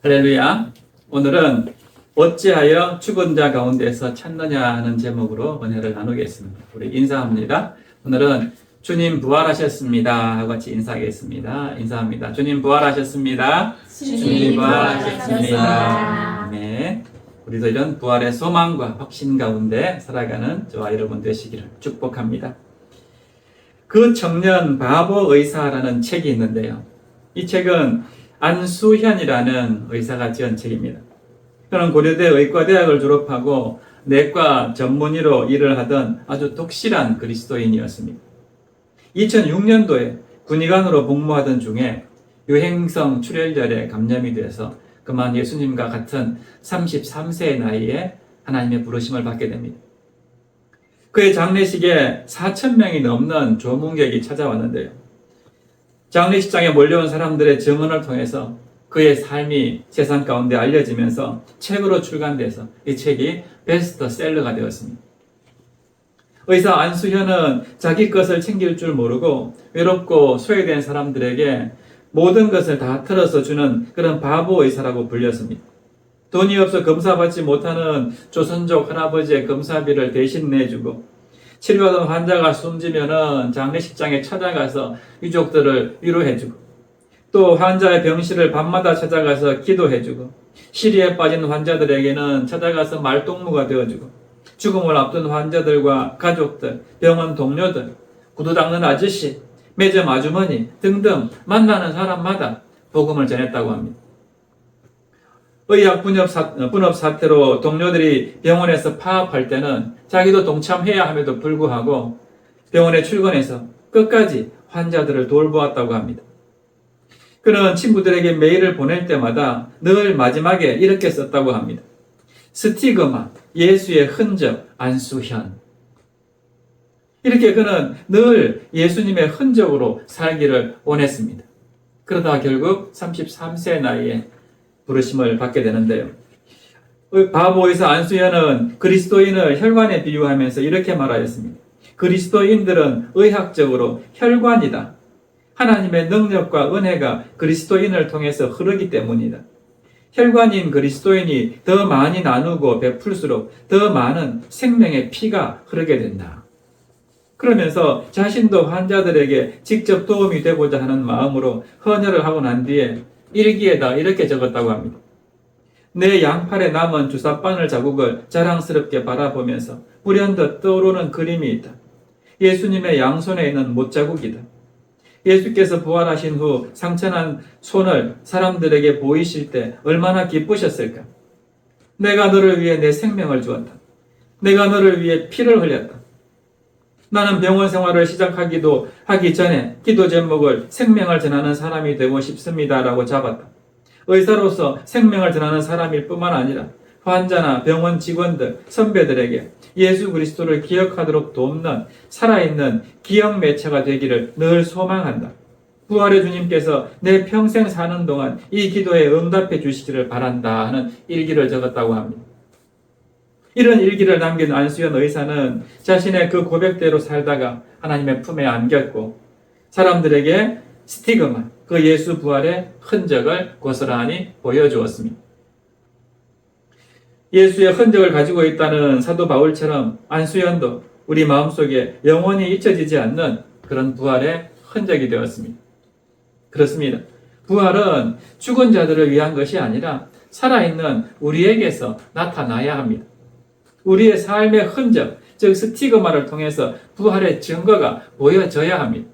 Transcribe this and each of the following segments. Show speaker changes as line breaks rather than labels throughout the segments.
할렐루야. 오늘은 어찌하여 죽은 자 가운데서 찾느냐 하는 제목으로 은혜를 나누겠습니다. 우리 인사합니다. 오늘은 주님 부활하셨습니다 하고 같이 인사하겠습니다. 인사합니다. 주님 부활하셨습니다.
주님 부활하셨습니다.
네. 우리도 이런 부활의 소망과 확신 가운데 살아가는 저와 여러분 되시기를 축복합니다. 그 청년 바보 의사라는 책이 있는데요. 이 책은 안수현이라는 의사가 지은 책입니다. 그는 고려대 의과대학을 졸업하고 내과 전문의로 일을 하던 아주 독실한 그리스도인이었습니다. 2006년도에 군의관으로 복무하던 중에 유행성 출혈열에 감염이 돼서 그만 예수님과 같은 33세의 나이에 하나님의 부르심을 받게 됩니다. 그의 장례식에 4,000명이 넘는 조문객이 찾아왔는데요. 장례식장에 몰려온 사람들의 증언을 통해서 그의 삶이 세상 가운데 알려지면서 책으로 출간돼서 이 책이 베스트셀러가 되었습니다. 의사 안수현은 자기 것을 챙길 줄 모르고 외롭고 소외된 사람들에게 모든 것을 다 털어서 주는 그런 바보 의사라고 불렸습니다. 돈이 없어 검사받지 못하는 조선족 할아버지의 검사비를 대신 내주고 치료하던 환자가 숨지면은 장례식장에 찾아가서 유족들을 위로해주고 또 환자의 병실을 밤마다 찾아가서 기도해주고 시리에 빠진 환자들에게는 찾아가서 말동무가 되어주고 죽음을 앞둔 환자들과 가족들, 병원 동료들, 구두 닦는 아저씨, 매점 아주머니 등등 만나는 사람마다 복음을 전했다고 합니다. 의학 분업 사태로 동료들이 병원에서 파업할 때는 자기도 동참해야 함에도 불구하고 병원에 출근해서 끝까지 환자들을 돌보았다고 합니다. 그는 친구들에게 메일을 보낼 때마다 늘 마지막에 이렇게 썼다고 합니다. 스티그마, 예수의 흔적, 안수현. 이렇게 그는 늘 예수님의 흔적으로 살기를 원했습니다. 그러다 결국 33세 나이에 부르심을 받게 되는데요. 바보 의사 안수현은 그리스도인을 혈관에 비유하면서 이렇게 말하였습니다. 그리스도인들은 의학적으로 혈관이다. 하나님의 능력과 은혜가 그리스도인을 통해서 흐르기 때문이다. 혈관인 그리스도인이 더 많이 나누고 베풀수록 더 많은 생명의 피가 흐르게 된다. 그러면서 자신도 환자들에게 직접 도움이 되고자 하는 마음으로 헌혈을 하고 난 뒤에 일기에다 이렇게 적었다고 합니다. 내 양팔에 남은 주사바늘 자국을 자랑스럽게 바라보면서 불현듯 떠오르는 그림이 있다. 예수님의 양손에 있는 못자국이다. 예수께서 부활하신 후 상처난 손을 사람들에게 보이실 때 얼마나 기쁘셨을까? 내가 너를 위해 내 생명을 주었다. 내가 너를 위해 피를 흘렸다. 나는 병원 생활을 하기 전에 기도 제목을 생명을 전하는 사람이 되고 싶습니다 라고 잡았다. 의사로서 생명을 전하는 사람일 뿐만 아니라 환자나 병원 직원들, 선배들에게 예수 그리스도를 기억하도록 돕는 살아있는 기억 매체가 되기를 늘 소망한다. 부활의 주님께서 내 평생 사는 동안 이 기도에 응답해 주시기를 바란다 하는 일기를 적었다고 합니다. 이런 일기를 남긴 안수현 의사는 자신의 그 고백대로 살다가 하나님의 품에 안겼고 사람들에게 스티그마, 그 예수 부활의 흔적을 고스란히 보여주었습니다. 예수의 흔적을 가지고 있다는 사도 바울처럼 안수현도 우리 마음속에 영원히 잊혀지지 않는 그런 부활의 흔적이 되었습니다. 그렇습니다. 부활은 죽은 자들을 위한 것이 아니라 살아있는 우리에게서 나타나야 합니다. 우리의 삶의 흔적, 즉 스티그마를 통해서 부활의 증거가 보여져야 합니다.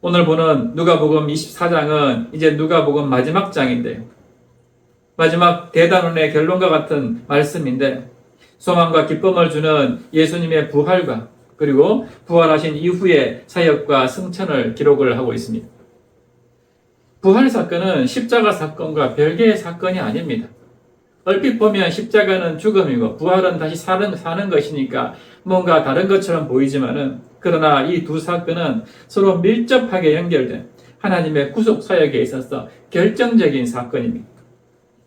오늘 보는 누가복음 24장은 이제 누가복음 마지막 장인데요. 마지막 대단원의 결론과 같은 말씀인데 소망과 기쁨을 주는 예수님의 부활과 그리고 부활하신 이후의 사역과 승천을 기록을 하고 있습니다. 부활 사건은 십자가 사건과 별개의 사건이 아닙니다. 얼핏 보면 십자가는 죽음이고 부활은 다시 사는 것이니까 뭔가 다른 것처럼 보이지만은 그러나 이 두 사건은 서로 밀접하게 연결된 하나님의 구속 사역에 있어서 결정적인 사건입니다.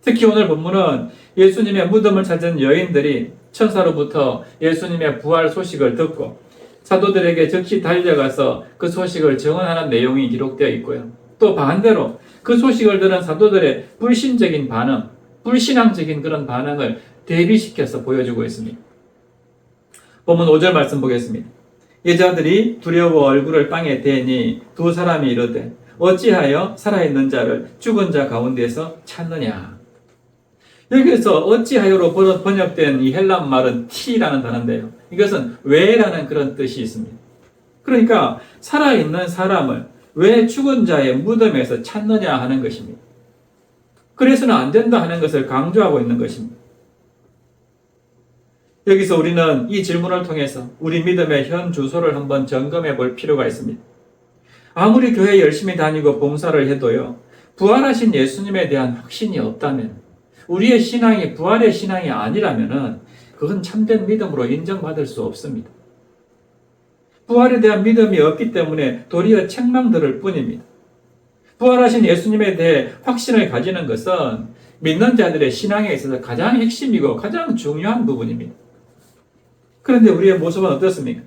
특히 오늘 본문은 예수님의 무덤을 찾은 여인들이 천사로부터 예수님의 부활 소식을 듣고 사도들에게 즉시 달려가서 그 소식을 증언하는 내용이 기록되어 있고요. 또 반대로 그 소식을 들은 사도들의 불신적인 반응, 불신앙적인 그런 반응을 대비시켜서 보여주고 있습니다. 본문 5절 말씀 보겠습니다. 여자들이 두려워 얼굴을 땅에 대니 두 사람이 이르되 어찌하여 살아있는 자를 죽은 자 가운데서 찾느냐. 여기서 어찌하여로 번역된 이 헬란 말은 티라는 단어인데요. 이것은 왜라는 그런 뜻이 있습니다. 그러니까 살아있는 사람을 왜 죽은 자의 무덤에서 찾느냐 하는 것입니다. 그래서는 안 된다 하는 것을 강조하고 있는 것입니다. 여기서 우리는 이 질문을 통해서 우리 믿음의 현 주소를 한번 점검해 볼 필요가 있습니다. 아무리 교회 열심히 다니고 봉사를 해도요, 부활하신 예수님에 대한 확신이 없다면, 우리의 신앙이 부활의 신앙이 아니라면 그건 참된 믿음으로 인정받을 수 없습니다. 부활에 대한 믿음이 없기 때문에 도리어 책망들을 뿐입니다. 부활하신 예수님에 대해 확신을 가지는 것은 믿는 자들의 신앙에 있어서 가장 핵심이고 가장 중요한 부분입니다. 그런데 우리의 모습은 어떻습니까?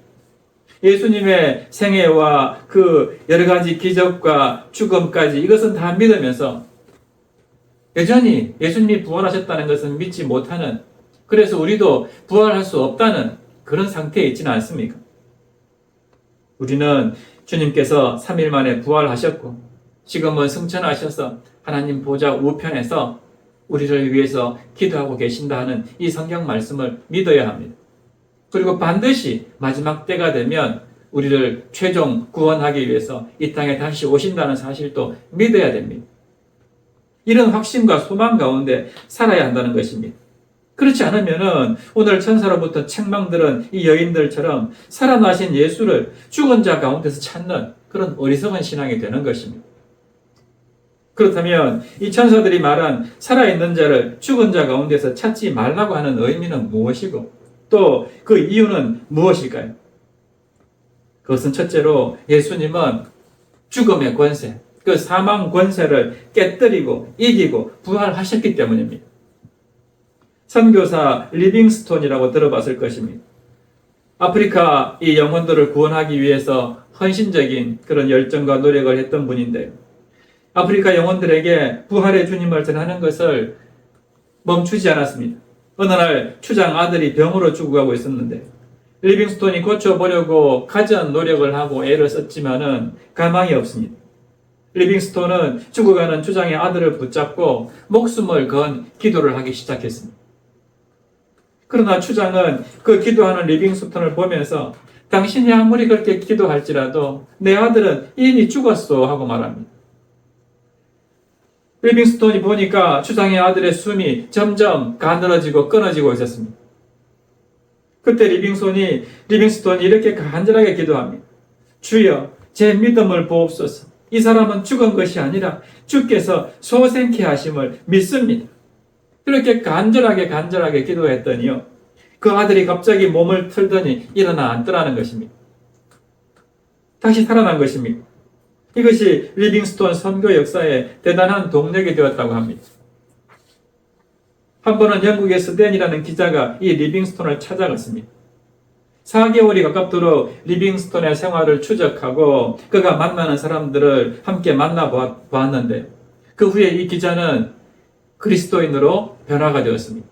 예수님의 생애와 그 여러 가지 기적과 죽음까지 이것은 다 믿으면서 여전히 예수님이 부활하셨다는 것은 믿지 못하는, 그래서 우리도 부활할 수 없다는 그런 상태에 있지는 않습니까? 우리는 주님께서 3일 만에 부활하셨고 지금은 승천하셔서 하나님 보좌 우편에서 우리를 위해서 기도하고 계신다 하는 이 성경 말씀을 믿어야 합니다. 그리고 반드시 마지막 때가 되면 우리를 최종 구원하기 위해서 이 땅에 다시 오신다는 사실도 믿어야 됩니다. 이런 확신과 소망 가운데 살아야 한다는 것입니다. 그렇지 않으면 오늘 천사로부터 책망들은 이 여인들처럼 살아나신 예수를 죽은 자 가운데서 찾는 그런 어리석은 신앙이 되는 것입니다. 그렇다면 이 천사들이 말한 살아있는 자를 죽은 자 가운데서 찾지 말라고 하는 의미는 무엇이고 또 그 이유는 무엇일까요? 그것은 첫째로 예수님은 죽음의 권세, 그 사망 권세를 깨뜨리고 이기고 부활하셨기 때문입니다. 선교사 리빙스톤이라고 들어봤을 것입니다. 아프리카 이 영혼들을 구원하기 위해서 헌신적인 그런 열정과 노력을 했던 분인데요. 아프리카 영혼들에게 부활의 주님을 전하는 것을 멈추지 않았습니다. 어느 날 추장 아들이 병으로 죽어가고 있었는데 리빙스톤이 고쳐보려고 가전 노력을 하고 애를 썼지만은 가망이 없습니다. 리빙스톤은 죽어가는 추장의 아들을 붙잡고 목숨을 건 기도를 하기 시작했습니다. 그러나 추장은 그 기도하는 리빙스톤을 보면서 당신이 아무리 그렇게 기도할지라도 내 아들은 이미 죽었어 하고 말합니다. 리빙스톤이 보니까 추장의 아들의 숨이 점점 가늘어지고 끊어지고 있었습니다. 그때 리빙스톤이 이렇게 간절하게 기도합니다. 주여, 제 믿음을 보옵소서. 이 사람은 죽은 것이 아니라 주께서 소생케 하심을 믿습니다. 그렇게 간절하게 기도했더니요, 그 아들이 갑자기 몸을 틀더니 일어나 앉더라는 것입니다. 다시 살아난 것입니다. 이것이 리빙스톤 선교 역사의 대단한 동력이 되었다고 합니다. 한 번은 영국의 스댄이라는 기자가 이 리빙스톤을 찾아갔습니다. 4개월이 가깝도록 리빙스톤의 생활을 추적하고 그가 만나는 사람들을 함께 만나보았는데 그 후에 이 기자는 그리스도인으로 변화가 되었습니다.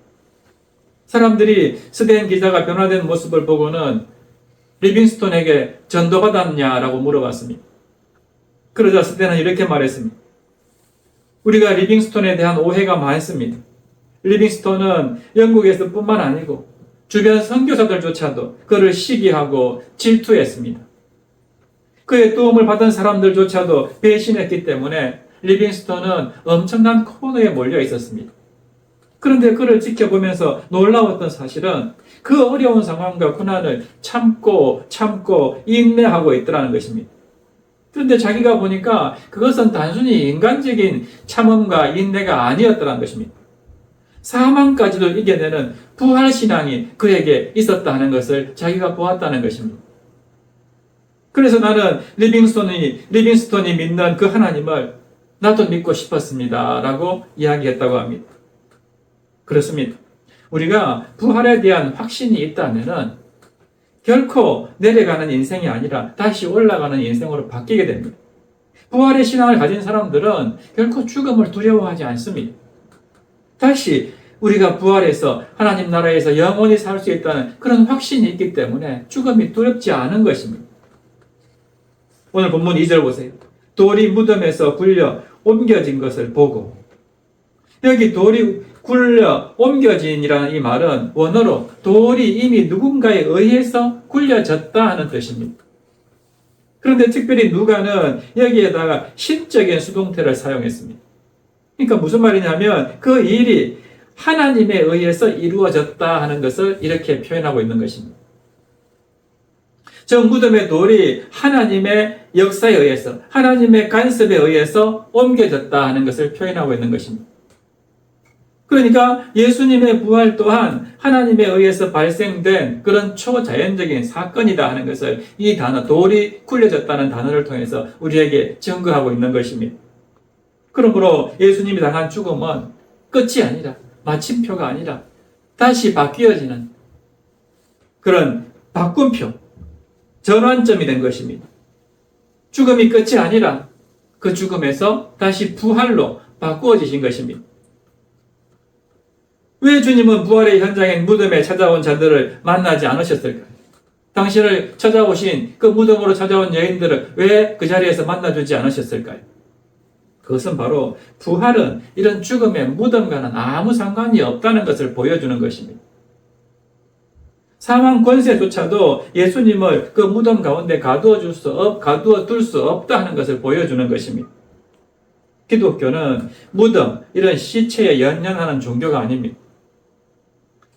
사람들이 스댄 기자가 변화된 모습을 보고는 리빙스톤에게 전도받았냐라고 물어봤습니다. 그러자 스댄은 이렇게 말했습니다. 우리가 리빙스톤에 대한 오해가 많습니다. 리빙스톤은 영국에서 뿐만 아니고 주변 선교사들조차도 그를 시기하고 질투했습니다. 그의 도움을 받은 사람들조차도 배신했기 때문에 리빙스톤은 엄청난 코너에 몰려 있었습니다. 그런데 그를 지켜보면서 놀라웠던 사실은 그 어려운 상황과 고난을 참고 인내하고 있더라는 것입니다. 그런데 자기가 보니까 그것은 단순히 인간적인 참음과 인내가 아니었더라는 것입니다. 사망까지도 이겨내는 부활신앙이 그에게 있었다는 것을 자기가 보았다는 것입니다. 그래서 나는 리빙스톤이 믿는 그 하나님을 나도 믿고 싶었습니다. 라고 이야기했다고 합니다. 그렇습니다. 우리가 부활에 대한 확신이 있다면은 결코 내려가는 인생이 아니라 다시 올라가는 인생으로 바뀌게 됩니다. 부활의 신앙을 가진 사람들은 결코 죽음을 두려워하지 않습니다. 다시 우리가 부활해서 하나님 나라에서 영원히 살 수 있다는 그런 확신이 있기 때문에 죽음이 두렵지 않은 것입니다. 오늘 본문 2절 보세요. 돌이 무덤에서 굴려 옮겨진 것을 보고, 여기 돌이 굴려 옮겨진이라는 이 말은 원어로 돌이 이미 누군가에 의해서 굴려졌다 하는 뜻입니다. 그런데 특별히 누가는 여기에다가 신적인 수동태를 사용했습니다. 그러니까 무슨 말이냐면 그 일이 하나님에 의해서 이루어졌다 하는 것을 이렇게 표현하고 있는 것입니다. 저 무덤의 돌이 하나님의 역사에 의해서, 하나님의 간섭에 의해서 옮겨졌다 하는 것을 표현하고 있는 것입니다. 그러니까 예수님의 부활 또한 하나님에 의해서 발생된 그런 초자연적인 사건이다 하는 것을 이 단어, 돌이 굴려졌다는 단어를 통해서 우리에게 증거하고 있는 것입니다. 그러므로 예수님이 당한 죽음은 끝이 아니라, 마침표가 아니라 다시 바뀌어지는 그런 바꿈표, 전환점이 된 것입니다. 죽음이 끝이 아니라 그 죽음에서 다시 부활로 바꾸어지신 것입니다. 왜 주님은 부활의 현장인 무덤에 찾아온 자들을 만나지 않으셨을까요? 당신을 찾아오신 그 무덤으로 찾아온 여인들을 왜 그 자리에서 만나주지 않으셨을까요? 그것은 바로 부활은 이런 죽음의 무덤과는 아무 상관이 없다는 것을 보여주는 것입니다. 사망 권세조차도 예수님을 그 무덤 가운데 가두어 둘 수 없다 하는 것을 보여주는 것입니다. 기독교는 무덤, 이런 시체에 연연하는 종교가 아닙니다.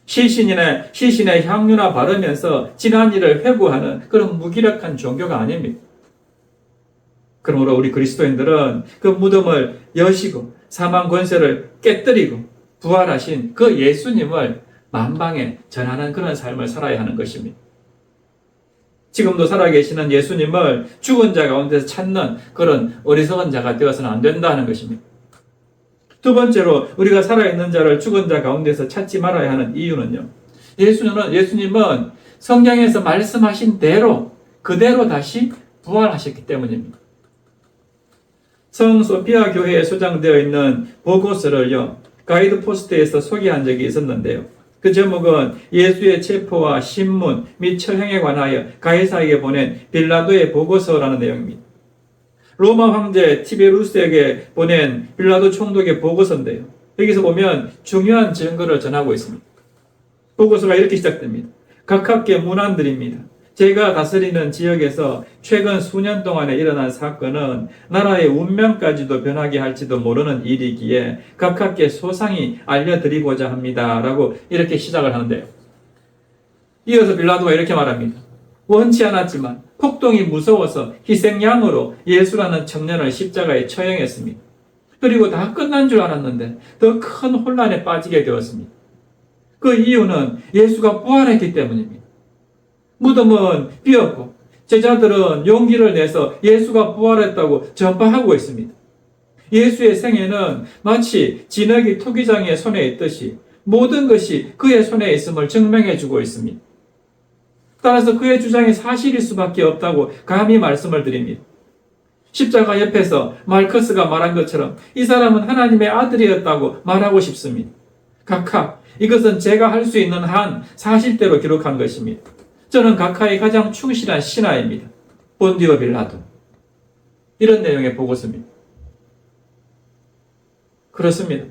시신의 향유나 바르면서 지난 일을 회고하는 그런 무기력한 종교가 아닙니다. 그러므로 우리 그리스도인들은 그 무덤을 여시고 사망 권세를 깨뜨리고 부활하신 그 예수님을 만방에 전하는 그런 삶을 살아야 하는 것입니다. 지금도 살아계시는 예수님을 죽은 자 가운데서 찾는 그런 어리석은 자가 되어서는 안 된다는 것입니다. 두 번째로 우리가 살아있는 자를 죽은 자 가운데서 찾지 말아야 하는 이유는요. 예수님은 성경에서 말씀하신 대로 그대로 다시 부활하셨기 때문입니다. 성 소피아 교회에 소장되어 있는 보고서를요, 가이드 포스트에서 소개한 적이 있었는데요. 그 제목은 예수의 체포와 신문 및 처형에 관하여 가이사에게 보낸 빌라도의 보고서라는 내용입니다. 로마 황제 티베루스에게 보낸 빌라도 총독의 보고서인데요. 여기서 보면 중요한 증거를 전하고 있습니다. 보고서가 이렇게 시작됩니다. 각하께 문안드립니다. 제가 다스리는 지역에서 최근 수년 동안에 일어난 사건은 나라의 운명까지도 변하게 할지도 모르는 일이기에 각하께 소상히 알려드리고자 합니다. 라고 이렇게 시작을 하는데요. 이어서 빌라도가 이렇게 말합니다. 원치 않았지만 폭동이 무서워서 희생양으로 예수라는 청년을 십자가에 처형했습니다. 그리고 다 끝난 줄 알았는데 더 큰 혼란에 빠지게 되었습니다. 그 이유는 예수가 부활했기 때문입니다. 무덤은 비었고 제자들은 용기를 내서 예수가 부활했다고 전파하고 있습니다. 예수의 생애는 마치 진흙이 투기장의 손에 있듯이 모든 것이 그의 손에 있음을 증명해주고 있습니다. 따라서 그의 주장이 사실일 수밖에 없다고 감히 말씀을 드립니다. 십자가 옆에서 말커스가 말한 것처럼 이 사람은 하나님의 아들이었다고 말하고 싶습니다. 각하, 이것은 제가 할 수 있는 한 사실대로 기록한 것입니다. 저는 각하의 가장 충실한 신하입니다. 본디오 빌라도. 이런 내용의 보고서입니다. 그렇습니다.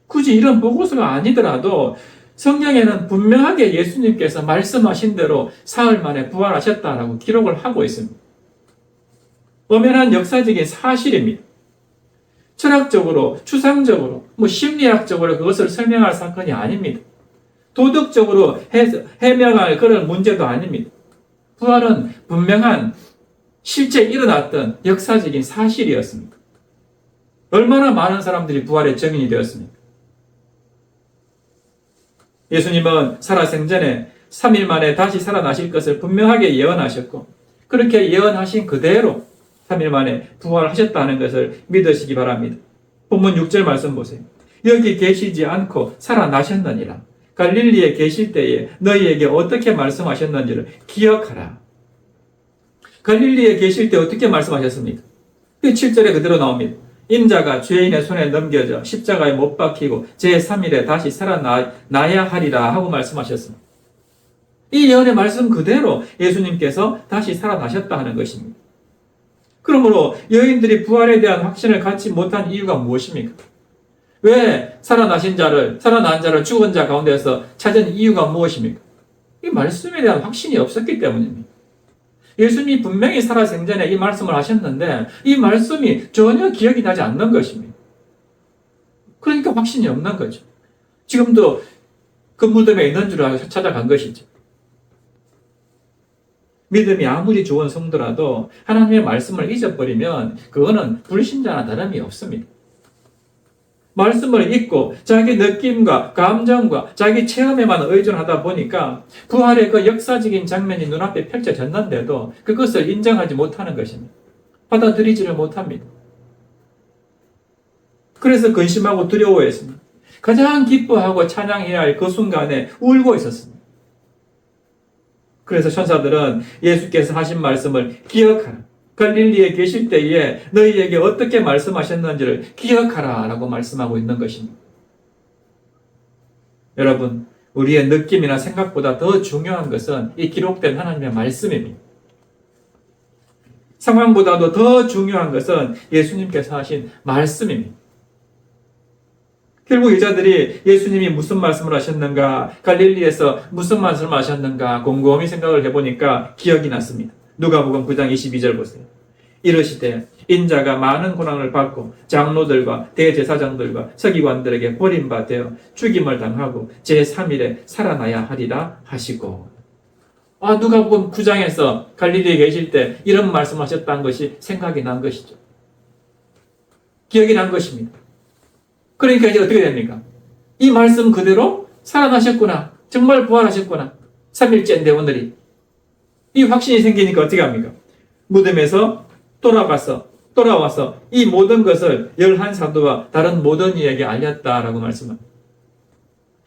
굳이 이런 보고서가 아니더라도 성경에는 분명하게 예수님께서 말씀하신 대로 사흘 만에 부활하셨다라고 기록을 하고 있습니다. 엄연한 역사적인 사실입니다. 철학적으로, 추상적으로, 심리학적으로 그것을 설명할 사건이 아닙니다. 도덕적으로 해명할 그런 문제도 아닙니다. 부활은 분명한 실제 일어났던 역사적인 사실이었습니다. 얼마나 많은 사람들이 부활의 증인이 되었습니까? 예수님은 살아생전에 3일 만에 다시 살아나실 것을 분명하게 예언하셨고 그렇게 예언하신 그대로 3일 만에 부활하셨다는 것을 믿으시기 바랍니다. 본문 6절 말씀 보세요. 여기 계시지 않고 살아나셨느니라. 갈릴리에 계실 때에 너희에게 어떻게 말씀하셨는지를 기억하라. 갈릴리에 계실 때 어떻게 말씀하셨습니까? 그 7절에 그대로 나옵니다. 인자가 죄인의 손에 넘겨져 십자가에 못 박히고 제3일에 다시 살아나야 하리라 하고 말씀하셨습니다. 이 예언의 말씀 그대로 예수님께서 다시 살아나셨다 하는 것입니다. 그러므로 여인들이 부활에 대한 확신을 갖지 못한 이유가 무엇입니까? 왜 살아난 자를 죽은 자 가운데서 찾은 이유가 무엇입니까? 이 말씀에 대한 확신이 없었기 때문입니다. 예수님이 분명히 살아생전에 이 말씀을 하셨는데 이 말씀이 전혀 기억이 나지 않는 것입니다. 그러니까 확신이 없는 거죠. 지금도 그 무덤에 있는 줄 알고 찾아간 것이죠. 믿음이 아무리 좋은 성도라도 하나님의 말씀을 잊어버리면 그거는 불신자나 다름이 없습니다. 말씀을 잊고 자기 느낌과 감정과 자기 체험에만 의존하다 보니까 부활의 그 역사적인 장면이 눈앞에 펼쳐졌는데도 그것을 인정하지 못하는 것입니다. 받아들이지를 못합니다. 그래서 근심하고 두려워했습니다. 가장 기뻐하고 찬양해야 할 그 순간에 울고 있었습니다. 그래서 천사들은 예수께서 하신 말씀을 기억하라. 갈릴리에 계실 때에 너희에게 어떻게 말씀하셨는지를 기억하라 라고 말씀하고 있는 것입니다. 여러분, 우리의 느낌이나 생각보다 더 중요한 것은 이 기록된 하나님의 말씀입니다. 상황보다도 더 중요한 것은 예수님께서 하신 말씀입니다. 결국 여자들이 예수님이 무슨 말씀을 하셨는가, 갈릴리에서 무슨 말씀을 하셨는가 곰곰이 생각을 해보니까 기억이 났습니다. 누가복음 9장 22절 보세요. 이르시되 인자가 많은 고난을 받고 장로들과 대제사장들과 서기관들에게 버림받아 죽임을 당하고 제3일에 살아나야 하리라 하시고. 누가복음 9장에서 갈릴리에 계실 때 이런 말씀하셨다는 것이 생각이 난 것이죠. 기억이 난 것입니다. 그러니까 이제 어떻게 됩니까? 이 말씀 그대로 살아나셨구나. 정말 부활하셨구나. 3일째인데 오늘이. 이 확신이 생기니까 어떻게 합니까? 무덤에서 돌아와서 이 모든 것을 11사도와 다른 모든 이에게 알렸다라고 말씀합니다.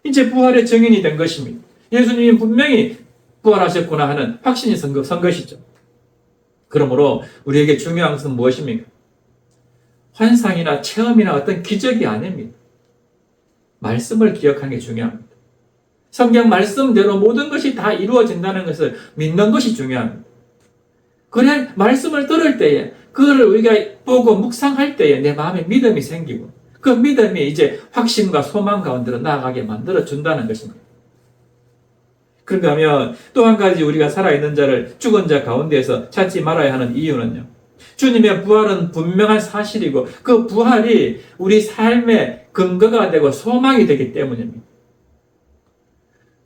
이제 부활의 증인이 된 것입니다. 예수님이 분명히 부활하셨구나 하는 확신이 선 것이죠. 그러므로 우리에게 중요한 것은 무엇입니까? 환상이나 체험이나 어떤 기적이 아닙니다. 말씀을 기억하는 게 중요합니다. 성경 말씀대로 모든 것이 다 이루어진다는 것을 믿는 것이 중요합니다. 그래 말씀을 들을 때에 그거를 우리가 보고 묵상할 때에 내 마음에 믿음이 생기고 그 믿음이 이제 확신과 소망 가운데로 나아가게 만들어준다는 것입니다. 그런가 하면 또 한 가지 우리가 살아있는 자를 죽은 자 가운데에서 찾지 말아야 하는 이유는요. 주님의 부활은 분명한 사실이고 그 부활이 우리 삶의 근거가 되고 소망이 되기 때문입니다.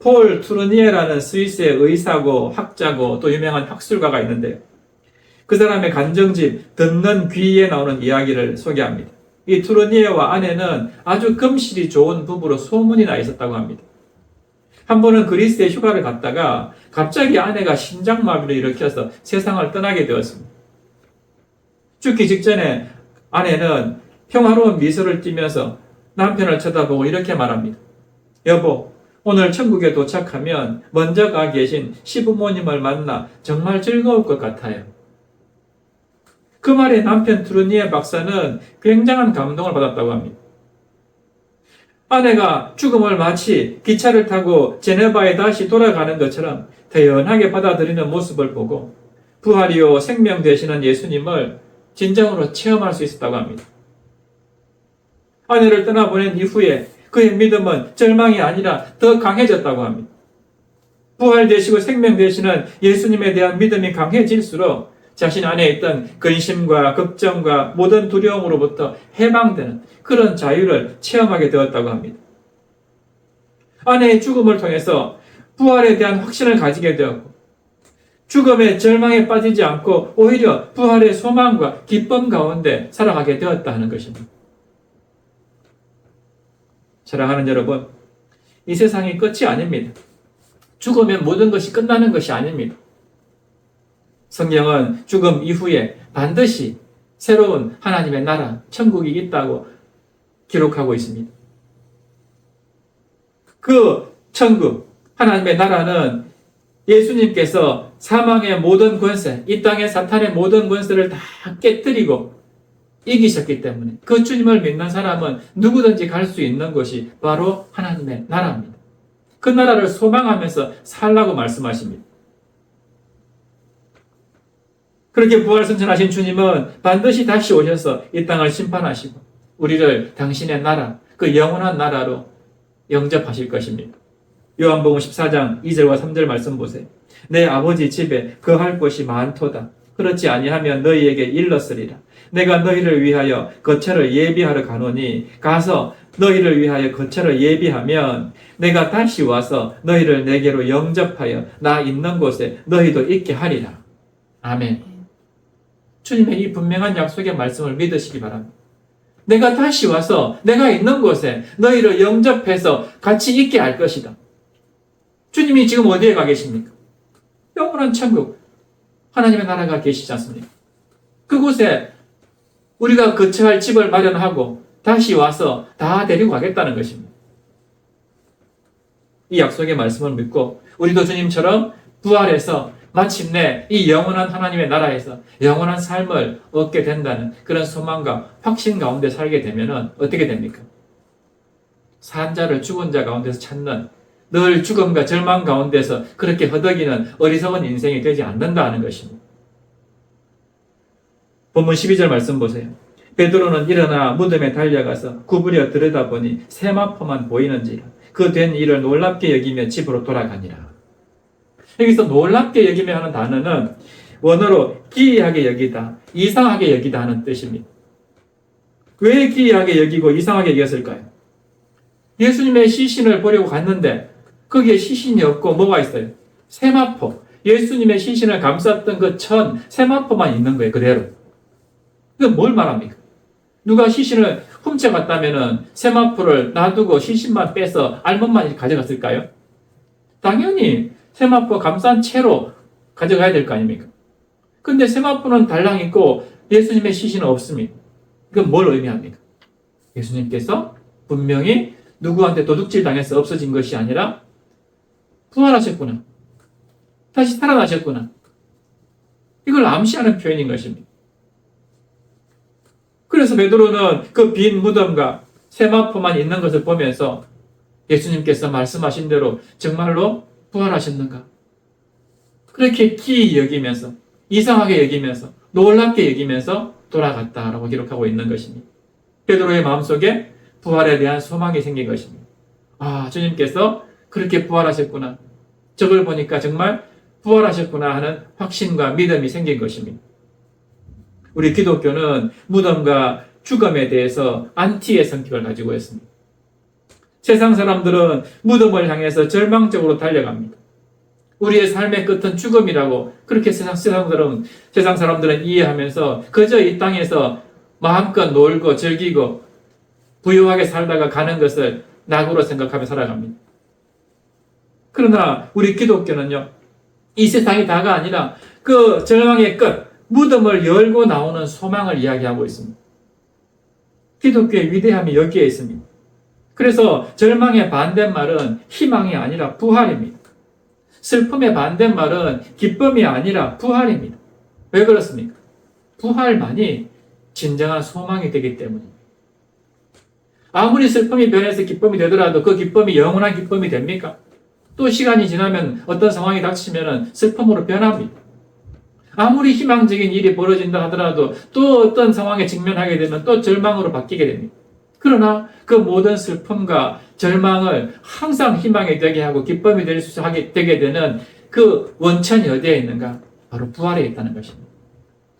폴 투르니에라는 스위스의 의사고 학자고 또 유명한 학술가가 있는데요. 그 사람의 간정집 듣는 귀에 나오는 이야기를 소개합니다. 이 투르니에와 아내는 아주 금실이 좋은 부부로 소문이 나 있었다고 합니다. 한 번은 그리스에 휴가를 갔다가 갑자기 아내가 심장마비를 일으켜서 세상을 떠나게 되었습니다. 죽기 직전에 아내는 평화로운 미소를 띠면서 남편을 쳐다보고 이렇게 말합니다. 여보, 오늘 천국에 도착하면 먼저 가 계신 시부모님을 만나 정말 즐거울 것 같아요. 그 말에 남편 투르니에 박사는 굉장한 감동을 받았다고 합니다. 아내가 죽음을 마치 기차를 타고 제네바에 다시 돌아가는 것처럼 태연하게 받아들이는 모습을 보고 부활이요 생명 되시는 예수님을 진정으로 체험할 수 있었다고 합니다. 아내를 떠나보낸 이후에 그의 믿음은 절망이 아니라 더 강해졌다고 합니다. 부활되시고 생명되시는 예수님에 대한 믿음이 강해질수록 자신 안에 있던 근심과 걱정과 모든 두려움으로부터 해방되는 그런 자유를 체험하게 되었다고 합니다. 아내의 죽음을 통해서 부활에 대한 확신을 가지게 되었고 죽음의 절망에 빠지지 않고 오히려 부활의 소망과 기쁨 가운데 살아가게 되었다 하는 것입니다. 사랑하는 여러분, 이 세상이 끝이 아닙니다. 죽으면 모든 것이 끝나는 것이 아닙니다. 성경은 죽음 이후에 반드시 새로운 하나님의 나라, 천국이 있다고 기록하고 있습니다. 그 천국, 하나님의 나라는 예수님께서 사망의 모든 권세, 이 땅의 사탄의 모든 권세를 다 깨뜨리고 이기셨기 때문에 그 주님을 믿는 사람은 누구든지 갈 수 있는 곳이 바로 하나님의 나라입니다. 그 나라를 소망하면서 살라고 말씀하십니다. 그렇게 부활승천하신 주님은 반드시 다시 오셔서 이 땅을 심판하시고 우리를 당신의 나라, 그 영원한 나라로 영접하실 것입니다. 요한복음 14장 2절과 3절 말씀 보세요. 내 아버지 집에 거할 곳이 많도다. 그렇지 아니하면 너희에게 일렀으리라. 내가 너희를 위하여 거처를 예비하러 가노니 가서 너희를 위하여 거처를 예비하면 내가 다시 와서 너희를 내게로 영접하여 나 있는 곳에 너희도 있게 하리라. 아멘. 주님의 이 분명한 약속의 말씀을 믿으시기 바랍니다. 내가 다시 와서 내가 있는 곳에 너희를 영접해서 같이 있게 할 것이다. 주님이 지금 어디에 가 계십니까? 영원한 천국, 하나님의 나라가 계시지 않습니까? 그곳에 우리가 거처할 집을 마련하고 다시 와서 다 데리고 가겠다는 것입니다. 이 약속의 말씀을 믿고 우리도 주님처럼 부활해서 마침내 이 영원한 하나님의 나라에서 영원한 삶을 얻게 된다는 그런 소망과 확신 가운데 살게 되면 어떻게 됩니까? 산 자를 죽은 자 가운데서 찾는, 늘 죽음과 절망 가운데서 그렇게 허덕이는 어리석은 인생이 되지 않는다 하는 것입니다. 본문 12절 말씀 보세요. 베드로는 일어나 무덤에 달려가서 구부려 들여다보니 세마포만 보이는지라 그 된 일을 놀랍게 여기며 집으로 돌아가니라. 여기서 놀랍게 여기며 하는 단어는 원어로 기이하게 여기다, 이상하게 여기다 하는 뜻입니다. 왜 기이하게 여기고 이상하게 여겼을까요? 예수님의 시신을 보려고 갔는데 거기에 시신이 없고 뭐가 있어요? 세마포. 예수님의 시신을 감쌌던 그 세마포만 있는 거예요. 그대로. 이건 뭘 말합니까? 누가 시신을 훔쳐갔다면 세마포를 놔두고 시신만 빼서 알몸만 가져갔을까요? 당연히 세마포 감싼 채로 가져가야 될 거 아닙니까? 근데 세마포는 달랑 있고 예수님의 시신은 없습니다. 그건 뭘 의미합니까? 예수님께서 분명히 누구한테 도둑질 당해서 없어진 것이 아니라 부활하셨구나. 다시 살아나셨구나. 이걸 암시하는 표현인 것입니다. 그래서 베드로는 그 빈 무덤과 세마포만 있는 것을 보면서 예수님께서 말씀하신 대로 정말로 부활하셨는가? 그렇게 기이 여기면서, 이상하게 여기면서, 놀랍게 여기면서 돌아갔다라고 기록하고 있는 것입니다. 베드로의 마음속에 부활에 대한 소망이 생긴 것입니다. 아, 주님께서 그렇게 부활하셨구나. 저걸 보니까 정말 부활하셨구나 하는 확신과 믿음이 생긴 것입니다. 우리 기독교는 무덤과 죽음에 대해서 안티의 성격을 가지고 있습니다. 세상 사람들은 무덤을 향해서 절망적으로 달려갑니다. 우리의 삶의 끝은 죽음이라고 그렇게 세상 사람들은 이해하면서 그저 이 땅에서 마음껏 놀고 즐기고 부유하게 살다가 가는 것을 낙으로 생각하며 살아갑니다. 그러나 우리 기독교는요, 이 세상이 다가 아니라 그 절망의 끝, 무덤을 열고 나오는 소망을 이야기하고 있습니다. 기독교의 위대함이 여기에 있습니다. 그래서 절망의 반대말은 희망이 아니라 부활입니다. 슬픔의 반대말은 기쁨이 아니라 부활입니다. 왜 그렇습니까? 부활만이 진정한 소망이 되기 때문입니다. 아무리 슬픔이 변해서 기쁨이 되더라도 그 기쁨이 영원한 기쁨이 됩니까? 또 시간이 지나면 어떤 상황이 닥치면 슬픔으로 변합니다. 아무리 희망적인 일이 벌어진다 하더라도 또 어떤 상황에 직면하게 되면 또 절망으로 바뀌게 됩니다. 그러나 그 모든 슬픔과 절망을 항상 희망이 되게 하고 기쁨이 되게 되는 그 원천이 어디에 있는가? 바로 부활에 있다는 것입니다.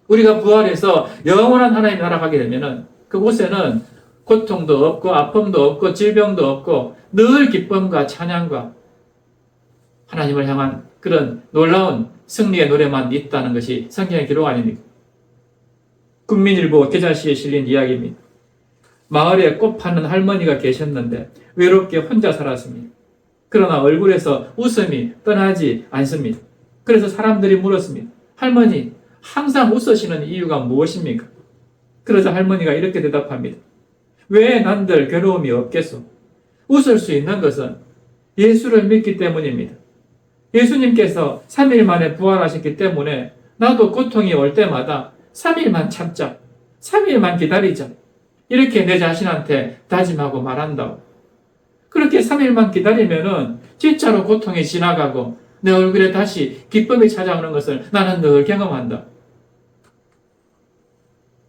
우리가 부활해서 영원한 하나님 나라 가게 되면 그곳에는 고통도 없고 아픔도 없고 질병도 없고 늘 기쁨과 찬양과 하나님을 향한 그런 놀라운 승리의 노래만 있다는 것이 성경의 기록 아닙니까? 국민일보 계좌시에 실린 이야기입니다. 마을에 꽃 파는 할머니가 계셨는데 외롭게 혼자 살았습니다. 그러나 얼굴에서 웃음이 떠나지 않습니다. 그래서 사람들이 물었습니다. 할머니, 항상 웃으시는 이유가 무엇입니까? 그러자 할머니가 이렇게 대답합니다. 왜 난들 괴로움이 없겠소? 웃을 수 있는 것은 예수를 믿기 때문입니다. 예수님께서 3일 만에 부활하셨기 때문에 나도 고통이 올 때마다 3일만 참자. 3일만 기다리자. 이렇게 내 자신한테 다짐하고 말한다고. 그렇게 3일만 기다리면은 진짜로 고통이 지나가고 내 얼굴에 다시 기쁨이 찾아오는 것을 나는 늘 경험한다.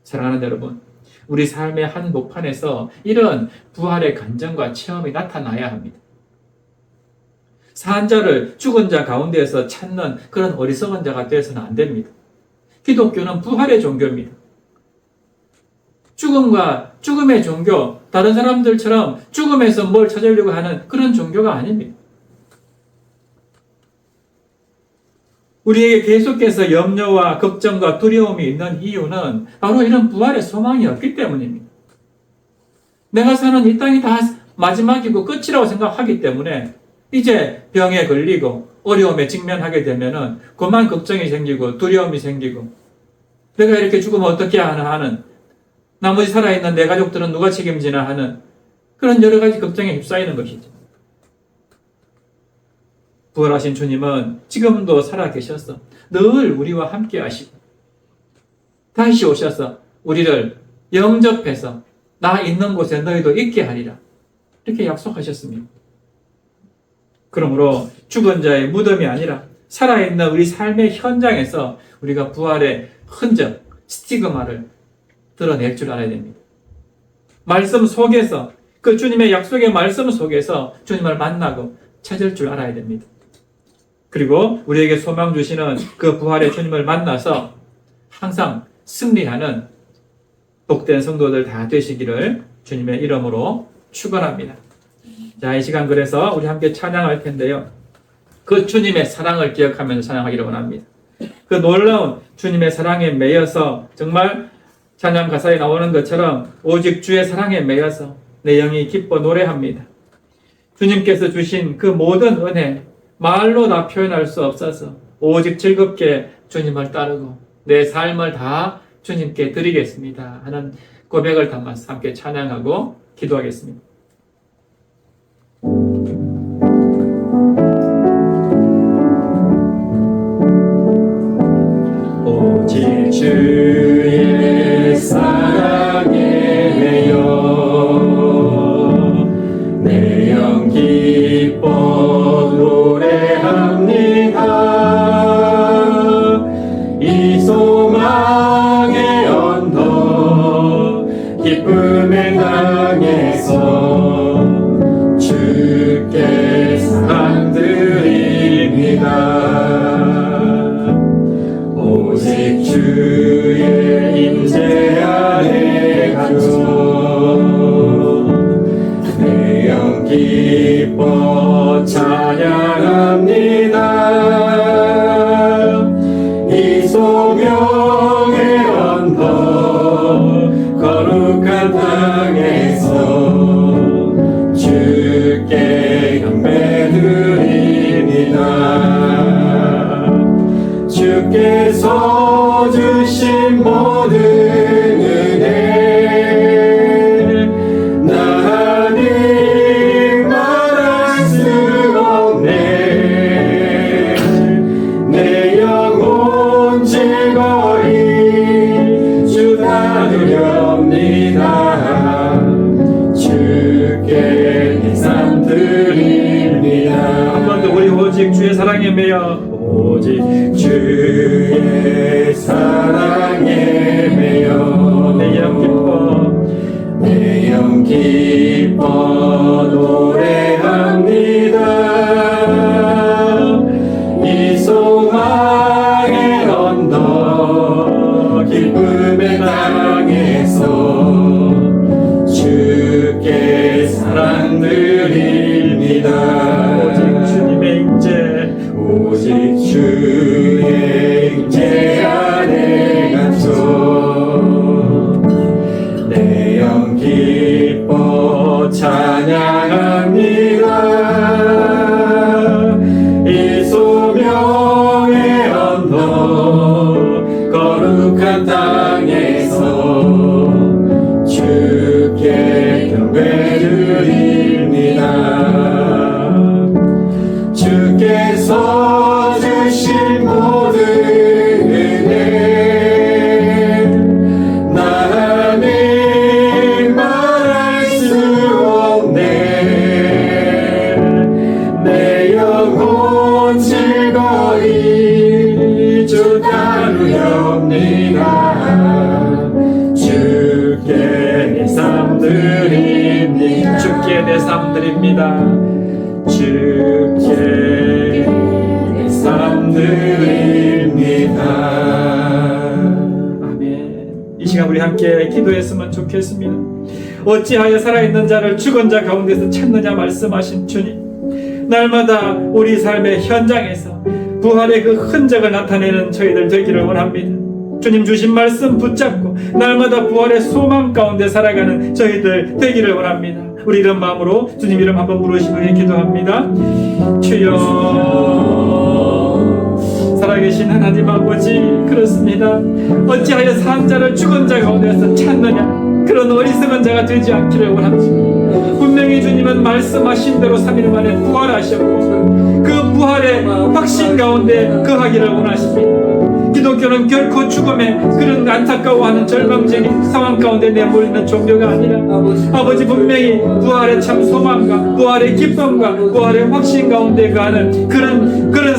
사랑하는 여러분, 우리 삶의 한 목판에서 이런 부활의 간증과 체험이 나타나야 합니다. 산 자를 죽은 자 가운데에서 찾는 그런 어리석은 자가 되어서는 안 됩니다. 기독교는 부활의 종교입니다. 죽음과 죽음의 종교, 다른 사람들처럼 죽음에서 뭘 찾으려고 하는 그런 종교가 아닙니다. 우리에게 계속해서 염려와 걱정과 두려움이 있는 이유는 바로 이런 부활의 소망이 없기 때문입니다. 내가 사는 이 땅이 다 마지막이고 끝이라고 생각하기 때문에 이제 병에 걸리고 어려움에 직면하게 되면은 그만 걱정이 생기고 두려움이 생기고 내가 이렇게 죽으면 어떻게 하나 하는, 나머지 살아있는 내 가족들은 누가 책임지나 하는 그런 여러 가지 걱정에 휩싸이는 것이죠. 부활하신 주님은 지금도 살아계셔서 늘 우리와 함께 하시고 다시 오셔서 우리를 영접해서 나 있는 곳에 너희도 있게 하리라, 이렇게 약속하셨습니다. 그러므로 죽은 자의 무덤이 아니라 살아있는 우리 삶의 현장에서 우리가 부활의 흔적, 스티그마를 드러낼 줄 알아야 됩니다. 말씀 속에서, 그 주님의 약속의 말씀 속에서 주님을 만나고 찾을 줄 알아야 됩니다. 그리고 우리에게 소망 주시는 그 부활의 주님을 만나서 항상 승리하는 복된 성도들 다 되시기를 주님의 이름으로 축원합니다. 자, 이 시간 그래서 우리 함께 찬양할 텐데요. 그 주님의 사랑을 기억하면서 찬양하기를 원합니다. 그 놀라운 주님의 사랑에 매여서, 정말 찬양 가사에 나오는 것처럼 오직 주의 사랑에 매여서 내 영이 기뻐 노래합니다. 주님께서 주신 그 모든 은혜, 말로 다 표현할 수 없어서 오직 즐겁게 주님을 따르고 내 삶을 다 주님께 드리겠습니다 하는 고백을 담아서 함께 찬양하고 기도하겠습니다. 오직 주의 사랑에 매여 내 영 기뻐 노래합니다. 이 소망의 언덕 기쁨의 땅에서 주께 사랑 드립니다. 오직 주의 임재 아래 갇혀 내 영 기뻐 찬양합니다. 이 소명의 언덕 거룩한 땅에서 주께 경배드립니다. 주께서 주신 모든 은혜 나는 말할 수 없네. 내 영혼 즐거이 주 다루렵니다. 주께 내 삶 드립니다. 한 번 더 우리 오직 주의 사랑에 매여 오직 주의 사랑에 매여 내 영 기뻐 내 영 기뻐 노래합니다. 이 소망의 언덕 기쁨의 땅에서 주께 사랑 드립니다. 오직 주님의 임재 오직 주의 임재 안에 갇혀 내 영 기뻐 찬양합니다. 이 소명의 언덕 거룩한 땅에서 주께 경배드립니다. 삶 드립니다. 주께 내 삶 드립니다. 주께 내 삶 드립니다. 아멘. 이 시간 우리 함께 기도했으면 좋겠습니다. 어찌하여 살아있는 자를 죽은 자 가운데서 찾느냐 말씀하신 주님, 날마다 우리 삶의 현장에서 부활의 그 흔적을 나타내는 저희들 되기를 원합니다. 주님 주신 말씀 붙잡고 날마다 부활의 소망 가운데 살아가는 저희들 되기를 원합니다. 우리 이런 마음으로 주님 이름 한번 부르시고 기도합니다. 주여, 살아계신 하나님 아버지, 그렇습니다. 어찌하여 산 자를 죽은 자 가운데서 찾느냐, 그런 어리석은 자가 되지 않기를 원합니다. 분명히 주님은 말씀하신 대로 3일 만에 부활하셨고 그 부활의 확신 가운데 거하기를 원하십니다. 기독교는 결코 죽음에 그런 안타까워하는 절망적인 상황 가운데 내몰리는 종교가 아니라 아버지 분명히 부활의 참 소망과 부활의 기쁨과 부활의 확신 가운데 가는 그런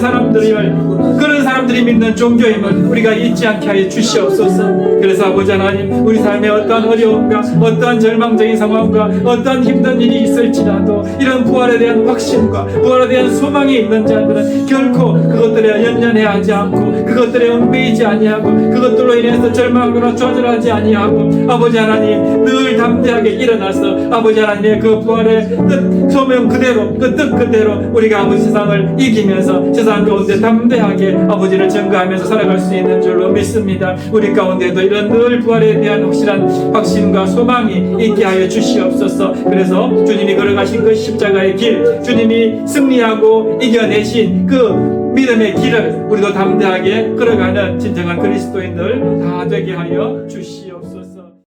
사람들이 믿는 종교임을 우리가 잊지 않게 하여 주시옵소서. 그래서 아버지 하나님, 우리 삶에 어떠한 어려움과 어떠한 절망적인 상황과 어떠한 힘든 일이 있을지라도 이런 부활에 대한 확신과 부활에 대한 소망이 있는 자들은 결코 그것들에 연연해하지 않고 그것들에 얽매이지 아니하고 그것들로 인해서 절망하거나 좌절하지 아니하고 아버지 하나님 늘 담대하게 일어나서 아버지 하나님의 그 부활의 뜻 소명 그대로 그 뜻 그대로 우리가 아버지 세상을 이기면서 세상 가운데 담대하게 아버지를 증거하면서 살아갈 수 있는 줄로 믿습니다. 우리 가운데도 이런 늘 부활에 대한 확실한 확신과 소망이 있게 하여 주시옵소서. 그래서 주님이 걸어가신 그 십자가의 길, 주님이 승리하고 이겨내신 그 믿음의 길을 우리도 담대하게 걸어가는 진정한 그리스도인들 다 되게 하여 주시옵소서.